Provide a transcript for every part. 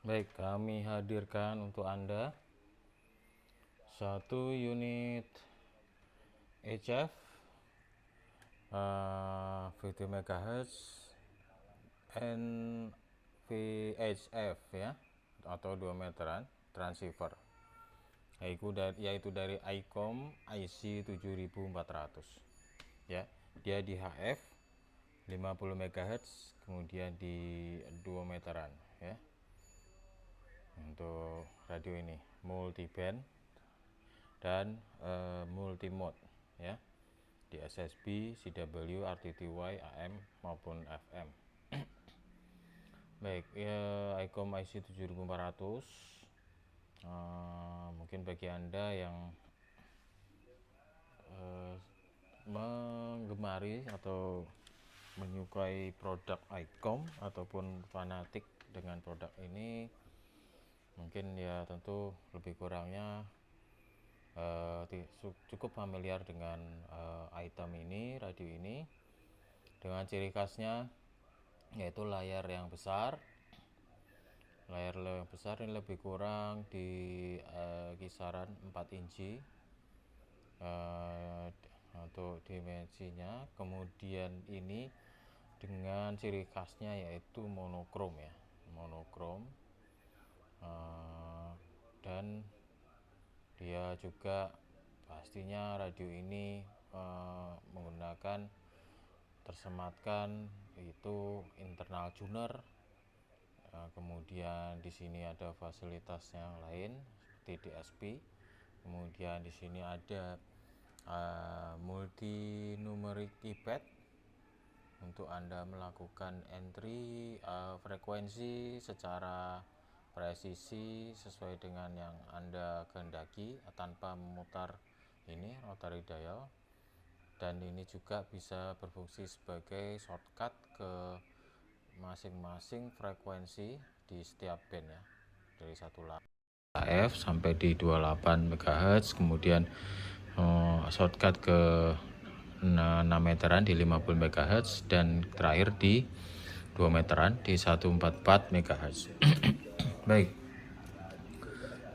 Baik, kami hadirkan untuk Anda satu unit HF video MHz and VHF ya, atau 2 meteran transceiver, yaitu dari ICOM IC 7400 ya. Dia di HF 50 MHz, kemudian di 2 meteran ya. Untuk radio ini multiband dan multimode ya, di SSB, CW, RTTY, AM maupun FM. Baik, ICOM IC 7400 mungkin bagi Anda yang menggemari atau menyukai produk ICOM ataupun fanatik dengan produk ini, mungkin ya tentu lebih kurangnya cukup familiar dengan item ini, radio ini, dengan ciri khasnya yaitu layar yang besar. Layar yang besar ini lebih kurang di kisaran 4 inci untuk dimensinya. Kemudian ini dengan ciri khasnya yaitu monokrom ya, monokrom, dan dia juga pastinya radio ini menggunakan tersematkan itu internal tuner. Kemudian di sini ada fasilitas yang lain seperti DSP. Kemudian di sini ada multi numeric keypad untuk Anda melakukan entry frekuensi secara presisi sesuai dengan yang Anda kehendaki tanpa memutar ini rotary dial. Dan ini juga bisa berfungsi sebagai shortcut ke masing-masing frekuensi di setiap band ya, dari 1 F sampai di 28 MHz, kemudian shortcut ke 6 meteran di 50 MHz, dan terakhir di 2 meteran di 144 MHz. Baik,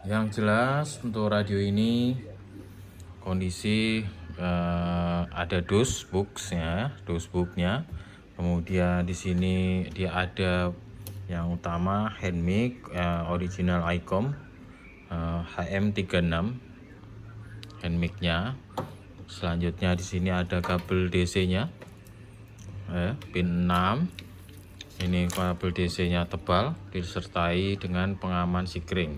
yang jelas untuk radio ini kondisi ada dosebooknya, kemudian di sini dia ada yang utama hand mic original ICOM HM36 hand mic-nya. Selanjutnya di sini ada kabel DC-nya pin 6. Ini kabel DC-nya tebal disertai dengan pengaman sikring.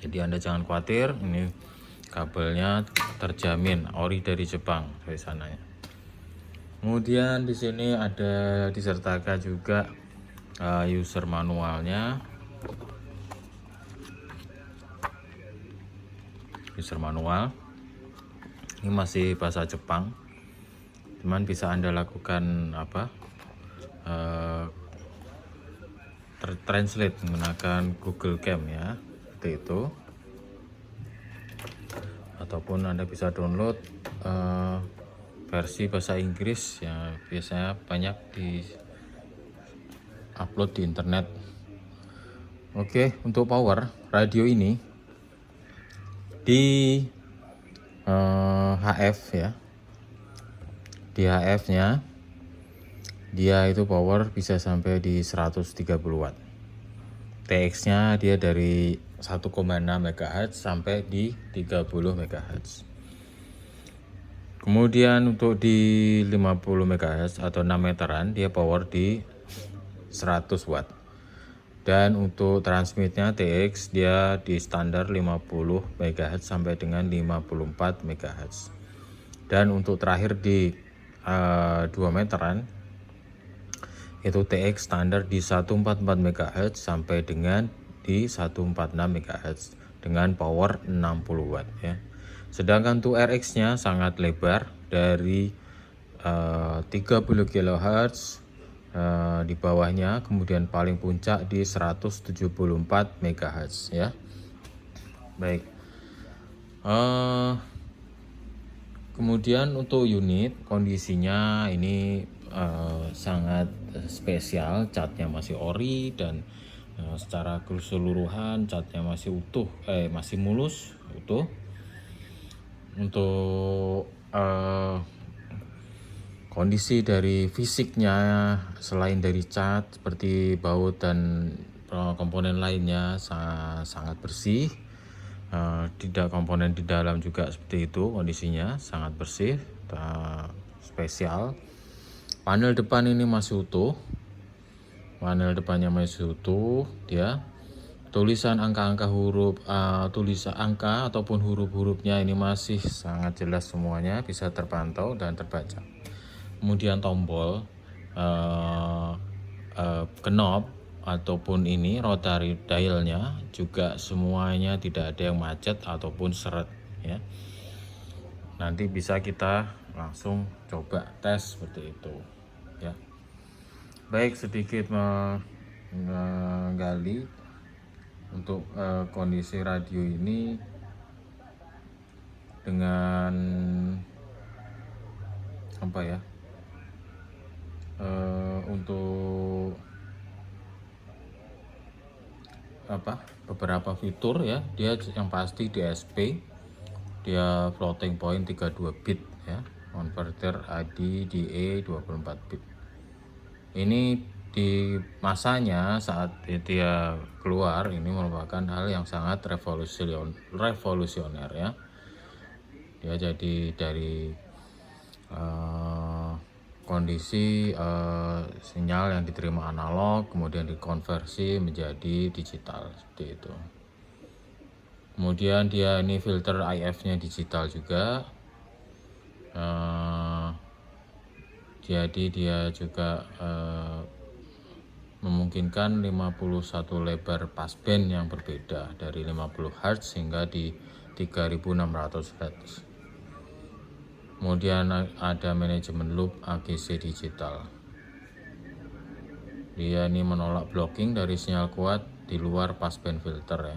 Jadi Anda jangan khawatir, ini kabelnya terjamin ori dari Jepang dari sananya. Kemudian di sini ada disertakan juga user manualnya. User manual ini masih bahasa Jepang, cuman bisa Anda lakukan translate menggunakan Google Cam ya, seperti itu. Ataupun Anda bisa download versi bahasa Inggris ya, biasanya banyak di upload di internet. Oke, untuk power radio ini di HF ya, di HF nya dia itu power bisa sampai di 130 watt. TX nya dia dari 1,6 MHz sampai di 30 MHz. Kemudian untuk di 50 MHz atau 6 meteran dia power di 100 watt. Dan untuk transmitnya TX dia di standar 50 MHz sampai dengan 54 MHz. Dan untuk terakhir di 2 meteran itu TX standar di 144 MHz sampai dengan di 146 MHz dengan power 60 watt ya. Sedangkan untuk RX-nya sangat lebar dari 30 kHz di bawahnya, kemudian paling puncak di 174 MHz ya. Baik. Kemudian untuk unit kondisinya ini sangat spesial, catnya masih ori dan secara keseluruhan catnya masih utuh, masih mulus utuh. Untuk kondisi dari fisiknya selain dari cat seperti baut dan komponen lainnya sangat bersih. Tidak komponen di dalam juga seperti itu, kondisinya sangat bersih, spesial. Panel depan ini masih utuh, panel depannya masih utuh dia. Tulisan angka-angka huruf, tulisan angka ataupun huruf-hurufnya ini masih sangat jelas semuanya, bisa terpantau dan terbaca. Kemudian tombol, knob ataupun ini rotary dialnya juga semuanya tidak ada yang macet ataupun seret ya. Nanti bisa kita langsung coba tes seperti itu ya. Baik, sedikit menggali untuk kondisi radio ini dengan apa ya, untuk beberapa fitur ya. Dia yang pasti DSP, dia floating point 32 bit ya, converter AD DA 24 bit. Ini di masanya saat dia keluar ini merupakan hal yang sangat revolusioner ya. Dia jadi dari kondisi sinyal yang diterima analog kemudian dikonversi menjadi digital seperti itu. Kemudian dia ini filter IF-nya digital juga. Jadi dia juga memungkinkan 51 lebar passband yang berbeda dari 50 Hz hingga di 3600 Hz. Kemudian ada manajemen loop AGC digital. Dia ini menolak blocking dari sinyal kuat di luar passband filter ya.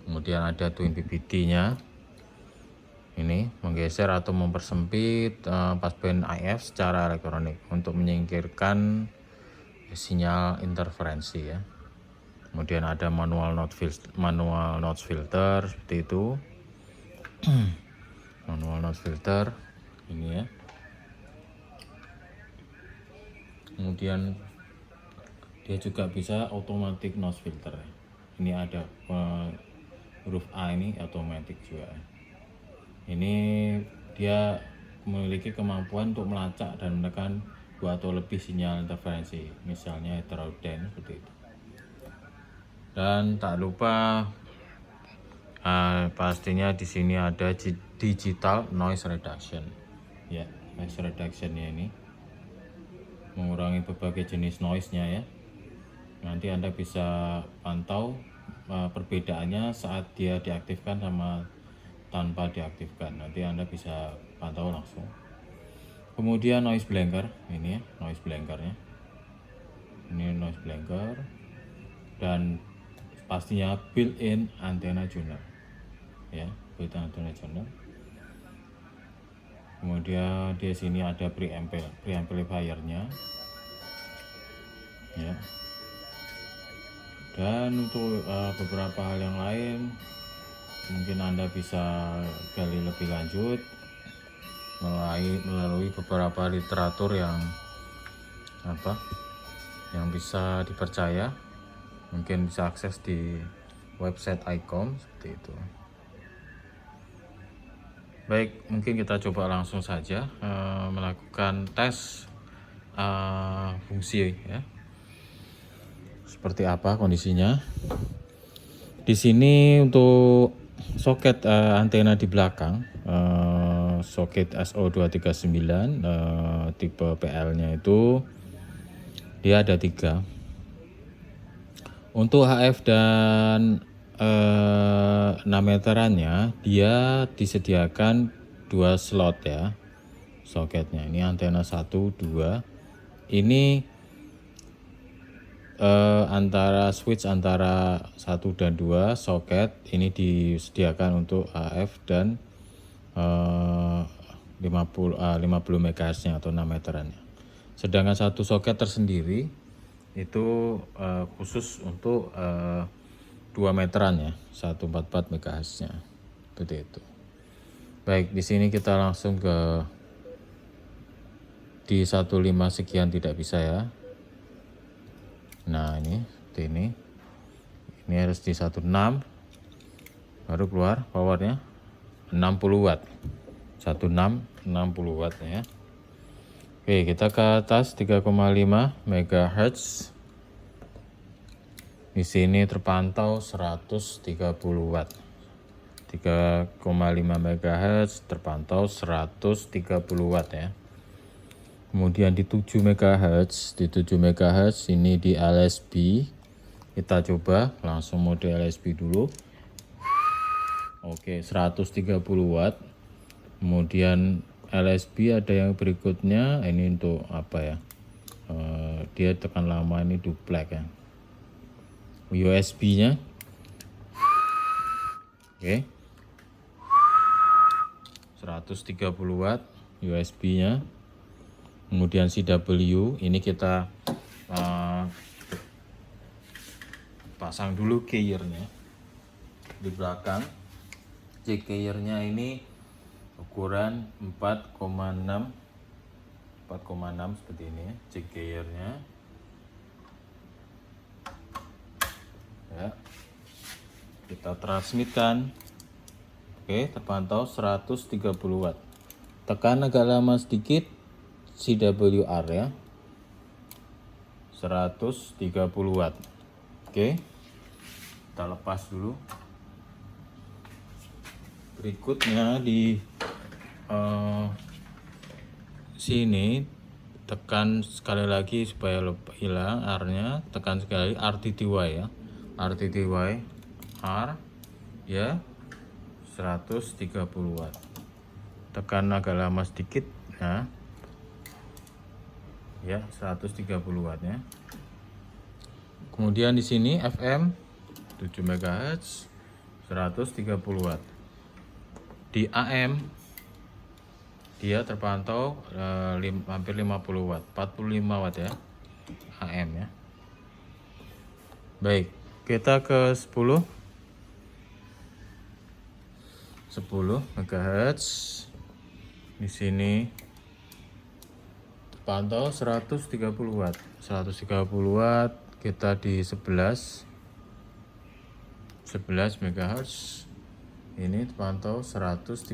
Kemudian ada twin BBD-nya. Ini menggeser atau mempersempit passband IF secara elektronik untuk menyingkirkan sinyal interferensi ya. Kemudian ada manual notch filter seperti itu. Manual notch filter ini ya. Kemudian dia juga bisa automatic notch filter. Ini ada huruf A ini automatic juga. Ini dia memiliki kemampuan untuk melacak dan menekan 2 atau lebih sinyal interferensi, misalnya heterodyne seperti itu. Dan tak lupa pastinya di sini ada digital noise reduction ya. Noise reduction ya, ini mengurangi berbagai jenis noise-nya ya. Nanti Anda bisa pantau perbedaannya saat dia diaktifkan sama tanpa diaktifkan. Nanti Anda bisa pantau langsung. Kemudian noise blanker ini ya, noise blankernya. Ini noise blanker dan pastinya built-in antena tuner ya, built-in antena tuner. Kemudian di sini ada preamplifiernya ya. Dan untuk beberapa hal yang lain mungkin Anda bisa gali lebih lanjut melalui beberapa literatur yang bisa dipercaya. Mungkin bisa akses di website ICOM seperti itu. Baik, mungkin kita coba langsung saja melakukan tes fungsi ya. Seperti apa kondisinya? Di sini untuk soket antena di belakang, soket SO239 tipe PL-nya itu dia ada 3. Untuk HF dan 6 meterannya dia disediakan 2 slot ya soketnya. Ini antena 1, 2. Ini antara switch antara 1 dan 2 soket ini disediakan untuk HF dan 50 MHz nya atau 6 meterannya. Sedangkan satu soket tersendiri itu khusus untuk 2 meteran ya, 144 MHz nya seperti itu. Baik, di sini kita langsung ke di 15 sekian tidak bisa ya. Nah ini seperti ini harus di 16 baru keluar powernya 60 watt, 16 60 watt ya. Oke, kita ke atas 3,5 MHz. Di sini terpantau 130 watt. 3,5 MHz terpantau 130 watt ya. Kemudian di 7 MHz, ini di LSB. Kita coba langsung mode LSB dulu. Oke, 130 watt. Kemudian LSB ada yang berikutnya, ini untuk apa ya? Dia tekan lama, ini duplex ya. USB-nya. Oke. 130 watt USB-nya. Kemudian CW, ini kita pasang dulu keyrnya di belakang. Keyrnya ini ukuran 4,6 seperti ini ya, keyrnya ya. Kita transmitkan. Oke, terpantau 130 watt. Tekan agak lama sedikit CWR ya, 130 watt. Oke, kita lepas dulu. Berikutnya di sini tekan sekali lagi supaya hilang R-nya, tekan sekali RTTY ya, RTTY R ya, 130 watt. Tekan agak lama sedikit ya, 130 watt ya. Kemudian di sini FM 7 MHz 130 watt. Di AM dia terpantau hampir 50 watt, 45 watt ya, AM ya. Baik, kita ke 10 MHz. Di sini terpantau 130 watt. 130 watt, kita di 11 MHz. Ini terpantau 130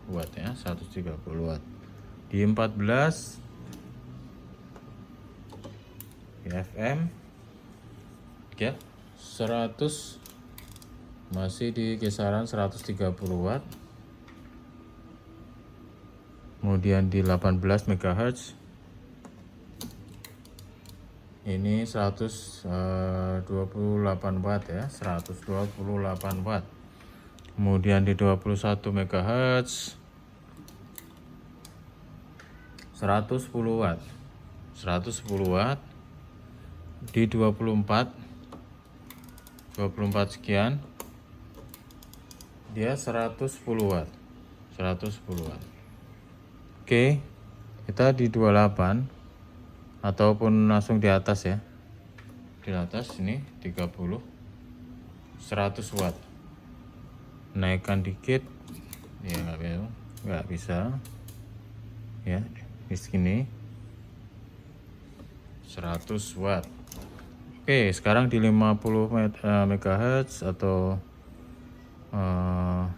watt ya, 130 watt. Di 14 di FM ya, 100 masih di kisaran 130 watt. Kemudian di 18 MHz ini 128 watt ya, 128 watt. Kemudian di 21 MHz 110 watt, 110 watt. Di 24 sekian dia 110 watt, 110 watt. Oke, kita di 28 ataupun langsung di atas ya, di atas ini 30 100 watt. Naikkan dikit ya, nggak bisa ya, di sini 100 watt. Oke, sekarang di 50 MHz atau 6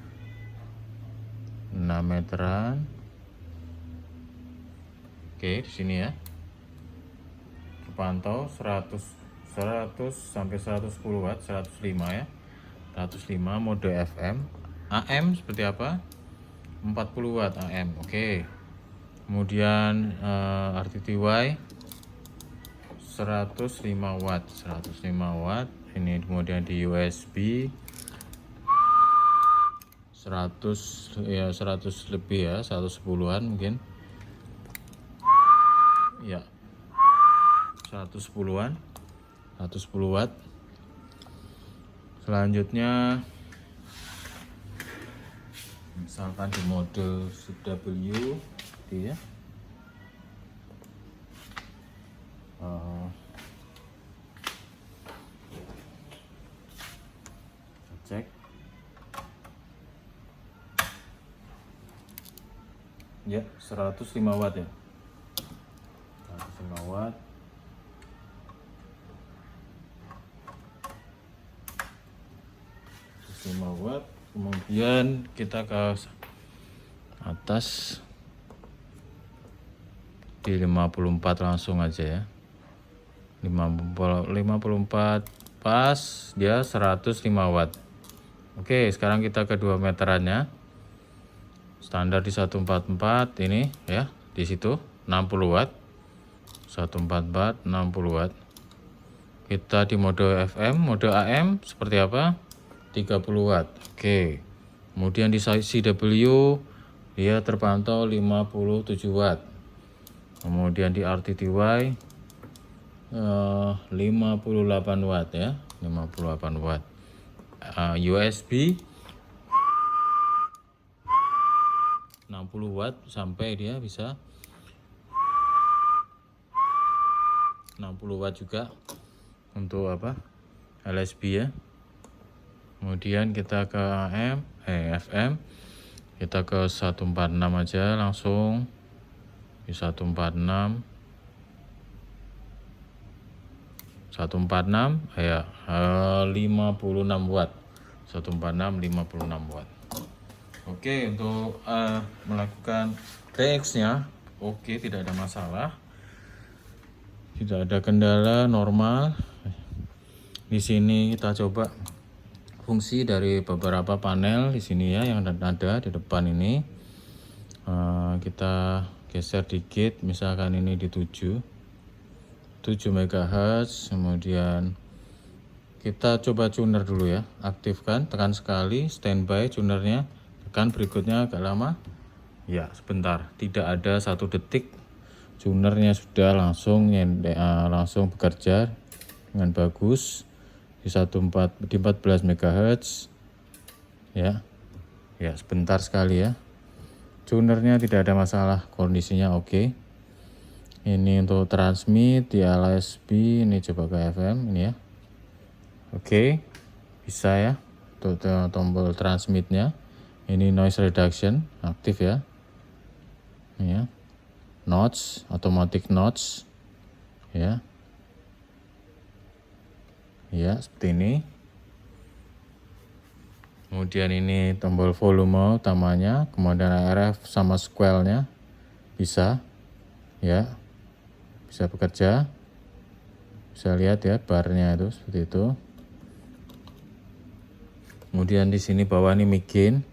meteran. Oke, di sini ya, terpantau 100 sampai 110 watt, 105 ya, 105 mode FM. AM seperti apa? 40 watt AM. Oke. Kemudian RTTY 105 watt, 105 watt. Ini kemudian di USB 100 ya, 100 lebih ya, 110-an mungkin. Ya. 110-an. 110 watt. Selanjutnya misalkan di mode CW ya, cek. Ya, 105 watt ya. 105 watt. Kemudian kita ke atas di 54 langsung aja ya. 54 pas, dia 105 watt. Oke, sekarang kita ke 2 meterannya. Standar di 144 ini ya, di situ 60 watt. 144 60 watt. Kita di mode FM, mode AM seperti apa? 30 watt. Oke. Kemudian di CW dia terpantau 57 watt. Kemudian di RTTY 58 watt ya, 58 watt. USB 60 watt sampai dia bisa 60 watt juga untuk apa? LSB ya. Kemudian kita ke FM, kita ke 146 aja langsung di 146 ya, 56 watt. 146 56 watt. Oke, untuk melakukan TX nya oke, tidak ada masalah, tidak ada kendala, normal. Di sini kita coba fungsi dari beberapa panel di sini ya, yang ada di depan ini. Kita geser dikit, misalkan ini di 7 MHz. Kemudian kita coba tuner dulu ya, aktifkan, tekan sekali, standby tunernya, tekan berikutnya agak lama ya, sebentar, tidak ada 1 detik, tunernya sudah langsung bekerja dengan bagus di 14 MHz ya. Ya, sebentar sekali ya, tunernya tidak ada masalah, kondisinya oke. Ini untuk transmit di LSB, ini coba ke FM ini ya. Oke, bisa ya untuk tombol transmitnya. Ini noise reduction aktif ya. Ini ya, notch, automatic notch ya. Ya, seperti ini. Kemudian ini tombol volume utamanya, kemudian RF sama squelnya bisa ya, bisa bekerja. Bisa lihat ya barnya itu seperti itu. Kemudian di sini bawah ini mic gain.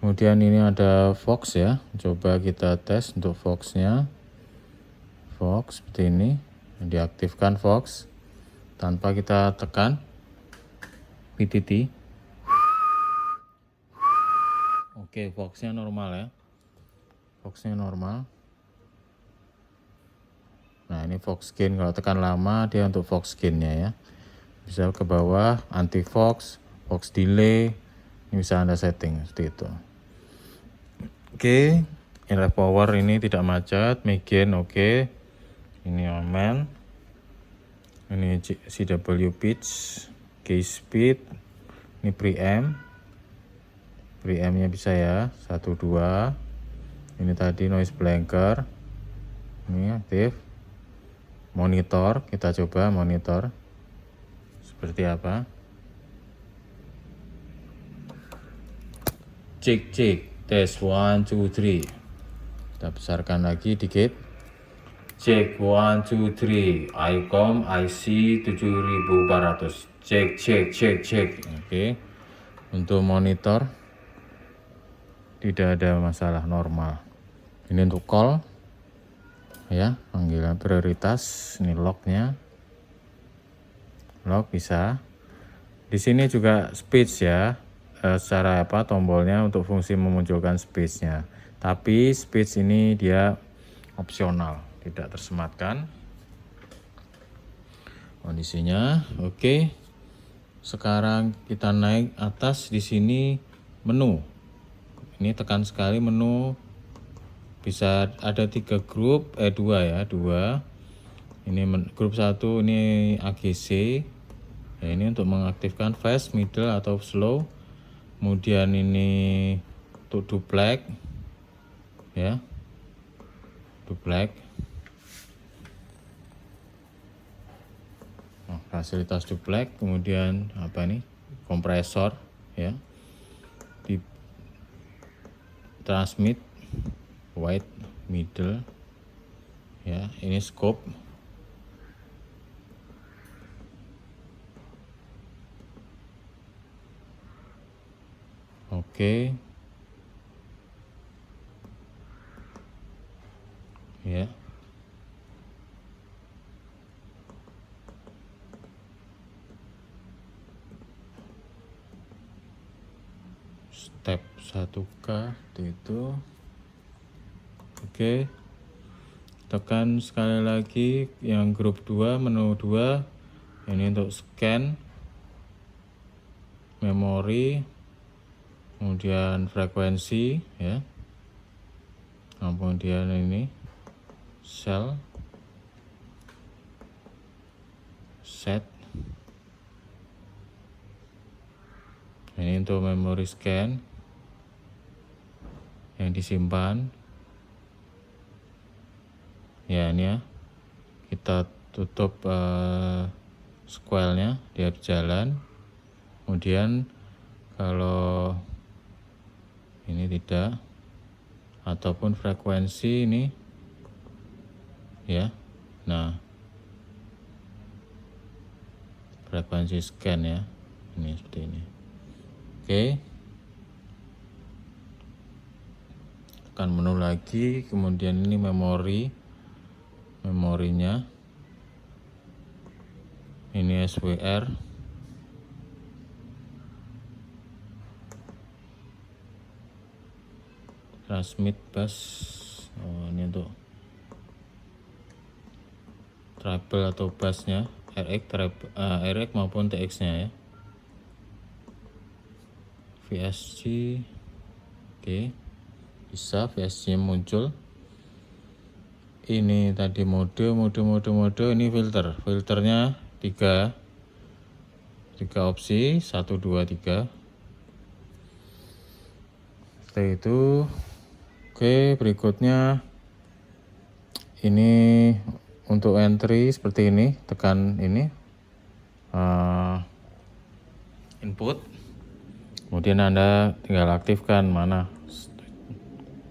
Kemudian ini ada Vox ya. Coba kita tes untuk Vox-nya. Vox seperti ini. Diaktifkan Vox tanpa kita tekan PTT. Oke, Vox-nya normal ya. Vox-nya normal. Nah, ini Vox gain, kalau tekan lama dia untuk Vox gain-nya ya. Bisa ke bawah, anti Vox, Vox delay. Ini bisa Anda setting seperti itu. Oke, inlet power ini tidak macet, mic gain oke. Ini aman. Ini CW pitch, key speed. Ini preamp. Preampnya bisa ya, 1 2. Ini tadi noise blanker. Ini aktif. Monitor, kita coba monitor seperti apa. Cek tes 1 2 3. Kita besarkan lagi dikit. Cek 1 2 3. ICOM IC 7400. Cek. Oke. Untuk monitor tidak ada masalah, normal. Ini untuk call ya, panggilan prioritas. Ini locknya, lock bisa. Di sini juga speech ya, secara apa tombolnya untuk fungsi memunculkan speech-nya. Tapi speech ini dia opsional, tidak tersematkan. Kondisinya oke. Sekarang kita naik atas, di sini menu. Ini tekan sekali menu. Bisa ada 3 grup, 2 ya, 2. Ini grup 1 ini AGC. Ya, ini untuk mengaktifkan fast, middle atau slow. Kemudian ini untuk duplex ya, duplex. Nah, fasilitas duplex. Kemudian apa ini, kompresor ya, di transmit wide, middle ya. Ini scope. Oke ya. Step 1K itu. Oke, tekan sekali lagi yang grup 2, menu 2. Ini untuk scan memori, kemudian frekuensi ya. Kemudian ini cell set. Ini untuk memori scan yang disimpan ya. Ini ya, kita tutup square-nya, dia berjalan. Kemudian kalau ini tidak, ataupun frekuensi ini ya. Nah, frekuensi scan ya, ini seperti ini. Oke, tekan menu lagi. Kemudian ini memorinya ini SWR. Transmit bus. Ini untuk treble atau busnya, RX maupun TX nya ya. VSG. Oke, bisa VSG nya muncul. Ini tadi mode. Ini filternya 3 opsi, 1 2 3 seperti itu. Oke, berikutnya ini untuk entry seperti ini. Tekan ini input, kemudian Anda tinggal aktifkan mana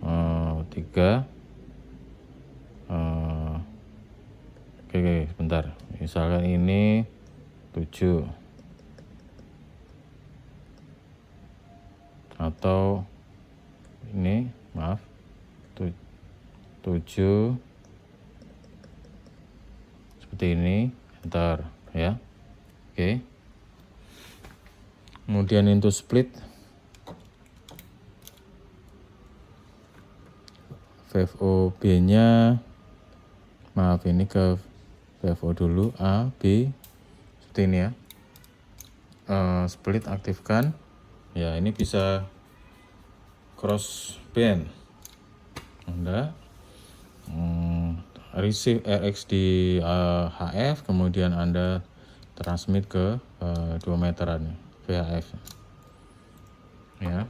3. Oke, sebentar, misalkan ini 7 atau ini, maaf, 7 seperti ini, enter ya. Oke, kemudian into split, VFO B nya, maaf, ini ke VFO dulu, A, B seperti ini ya. Split aktifkan ya. Ini bisa cross band Anda receive RX di HF, kemudian Anda transmit ke 2 meteran VHF ya.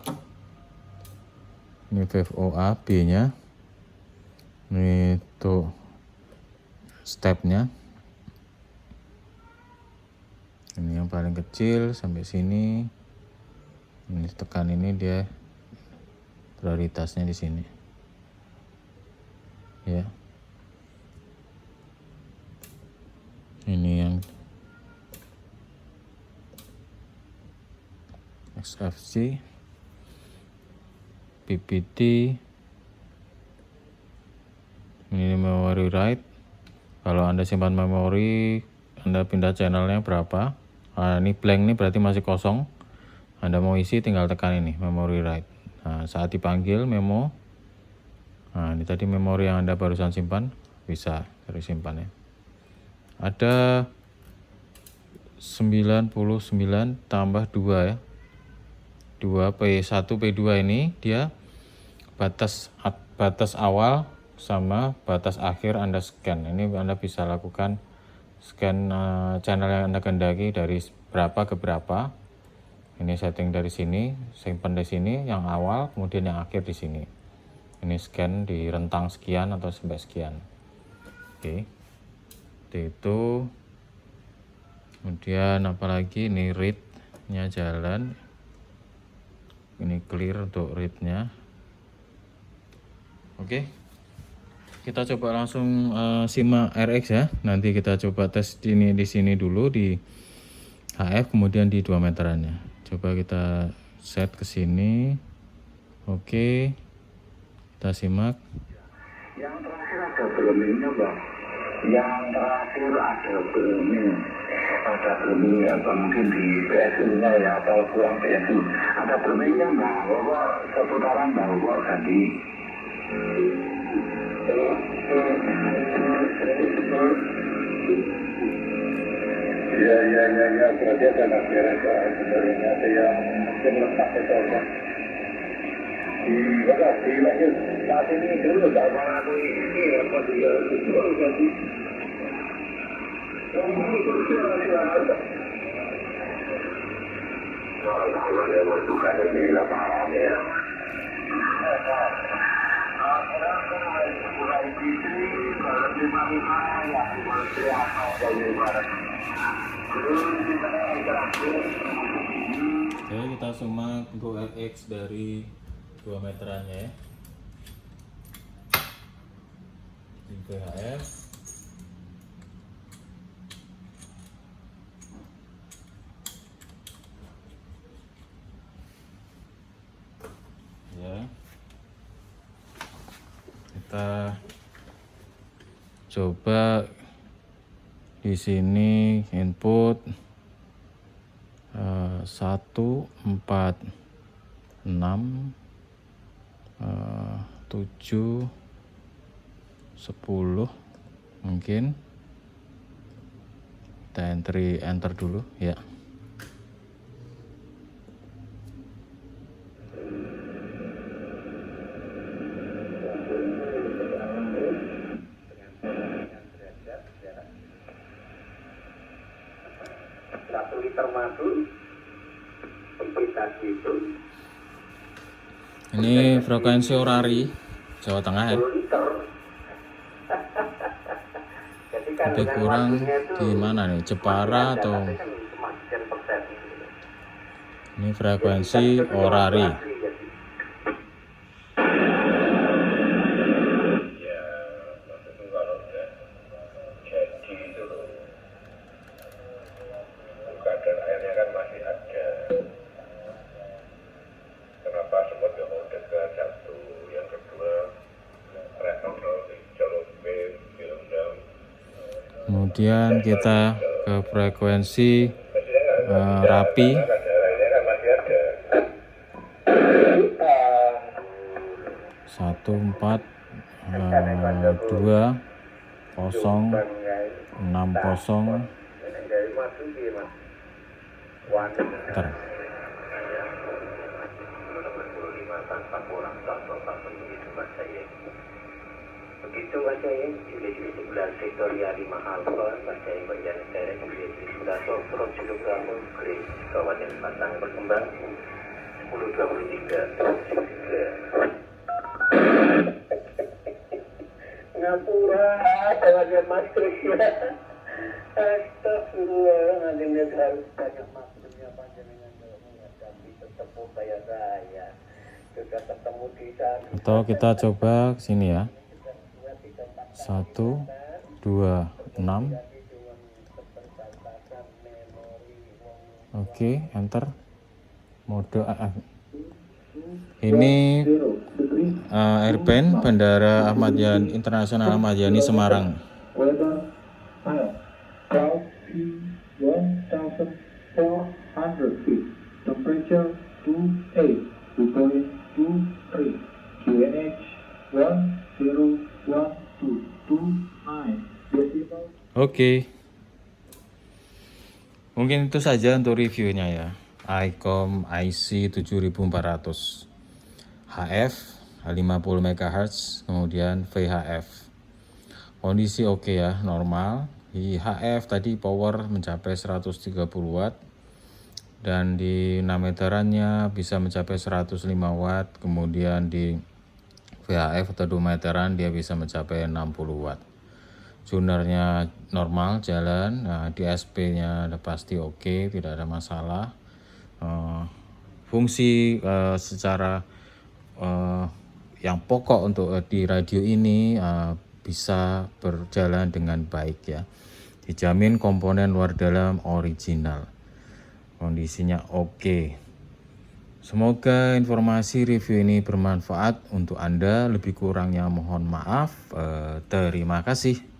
Ini VFO A, B nya. Ini tuh stepnya, ini yang paling kecil sampai sini. Ini tekan ini, dia prioritasnya di sini ya. Ini yang XFC, PPT, ini memory write. Kalau Anda simpan memori, Anda pindah channelnya berapa. Ini blank, ini berarti masih kosong. Anda mau isi, tinggal tekan ini memory write. Nah, saat dipanggil memo, nah ini tadi memori yang Anda barusan simpan, bisa terus simpan ya. Ada 99 tambah 2 ya. 2 P1 P2 ini dia batas awal sama batas akhir Anda scan. Ini Anda bisa lakukan scan channel yang Anda kehendaki dari berapa ke berapa. Ini setting dari sini, simpan di sini yang awal, kemudian yang akhir di sini. Ini scan di rentang sekian atau sampai sekian. Oke. Itu. Kemudian apalagi ini read-nya jalan. Ini clear untuk read-nya. Oke. Kita coba langsung simak RX ya. Nanti kita coba tes di sini dulu di HF, kemudian di 2 meterannya. Coba kita set ke sini. Oke. Kita simak. Yang terakhir ada berminnya, Bang. Yang terakhir ada bermin. Ada bermin atau mungkin di PSU-nya ya, atau kurang PSU. Ada berminnya, Bang. Bapak seputaran, Bang. Bapak ganti. Ya, berarti ada beres sebenarnya ada yang mungkin letak itu apa. Di lanjut saat ini dulu tak malah aku ini apa dia itu ganti. Kalau dia masukkan ini lah paham ya. Oke, kita simak untuk RX dari 2 meterannya ya. Di VHF. Ya. Kita coba di sini input 1, 4, 6, 7, 10 mungkin. Kita enter dulu ya. Ini frekuensi Orari Jawa Tengah ya. Lebih kurang di mana nih? Jepara atau ini frekuensi Orari. Kemudian kita ke frekuensi Rapi. 142060. Bentar. Begitu baca ya, Juli 11 Victoria 5 Alpha, baca yang bagian direct Juli 11 Oxford kilogram Green, Kabupaten Batang berkembang 1023. Ngapura, ada masker ya. Astagfirullahaladzim, dia harus banyak maskernya panjenengan menghadapi ketemu saya. Sudah ketemu di sana. Atau kita coba ke sini ya. 1, 2, 6. Oke, enter. Mode AF. Ini airband Bandara Ahmad Yani Internasional Ahmad Yani Semarang. Temperature 28, deposit 23, QNH 101229. Oke. Mungkin itu saja untuk reviewnya ya. ICOM IC 7400 HF 50 MHz, kemudian VHF. Kondisi oke ya, normal. Di HF tadi power mencapai 130 watt, dan di 6 meterannya bisa mencapai 105 watt, kemudian di VHF atau 2 meteran dia bisa mencapai 60 watt. Tunernya normal jalan, nah di SP-nya udah pasti oke, tidak ada masalah. Fungsi secara yang pokok untuk di radio ini bisa berjalan dengan baik ya. Dijamin komponen luar dalam original, kondisinya oke. Semoga informasi review ini bermanfaat untuk Anda. Lebih kurangnya mohon maaf. Terima kasih.